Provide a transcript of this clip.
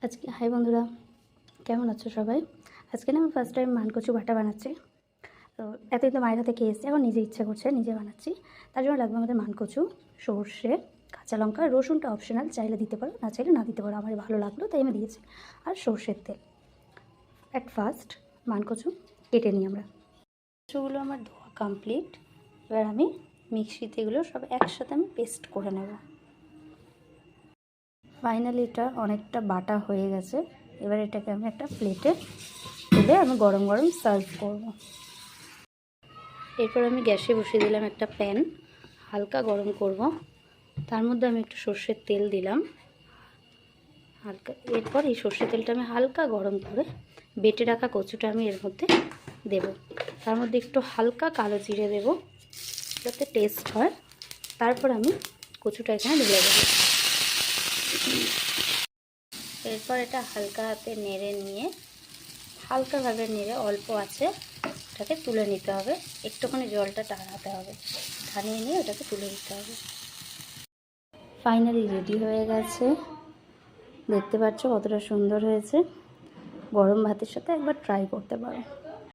আজকে হাই বন্ধুরা, কেমন আছো সবাই? আজকে না আমি ফার্স্ট টাইম মানকচু বাটা বানাচ্ছি। তো এতদিন তো মায়ের হাতে খেয়ে এসেছি, এখন নিজে ইচ্ছা করছে নিজে বানাচ্ছি। তার জন্য লাগবে আমাদের মানকচু, সর্ষে, কাঁচা লঙ্কা, রসুনটা অপশনাল, চাইলে দিতে পারো, না চাইলে না দিতে পারো। আমার ভালো লাগলো তাই আমি দিয়েছি। আর সর্ষের তেল। অ্যাট ফার্স্ট মানকচু কেটে নিই আমরা। কচুগুলো আমার ধোয়া কমপ্লিট। এবার আমি মিক্সিতে এগুলো সব একসাথে আমি পেস্ট করে নেব। ফাইনালি এটা অনেকটা বাটা হয়ে গেছে। এবার এটাকে আমি একটা প্লেটে তুলে আমি গরম গরম সার্ভ করব। এরপর আমি গ্যাসে বসিয়ে দিলাম একটা প্যান, হালকা গরম করব। তার মধ্যে আমি একটু সর্ষের তেল দিলাম হালকা। এরপর এই সর্ষের তেলটা আমি হালকা গরম করে বেটে রাখা কচুটা আমি এর মধ্যে দেব। তার মধ্যে একটু হালকা কালো জিরে দেব যাতে টেস্ট হয়। তারপর আমি কচুটা এখানে ঢেলে দেবো। এরপর এটা হালকা হাতে নেড়ে নিয়ে, হালকাভাবে নেড়ে অল্প আছে এটাকে তুলে নিতে হবে। একটুখানি জলটা টানাতে হবে, টানিয়ে নিয়ে এটাকে তুলে নিতে হবে। ফাইনালি রেডি হয়ে গেছে। দেখতে পাচ্ছ কতটা সুন্দর হয়েছে। গরম ভাতের সাথে একবার ট্রাই করতে পারো।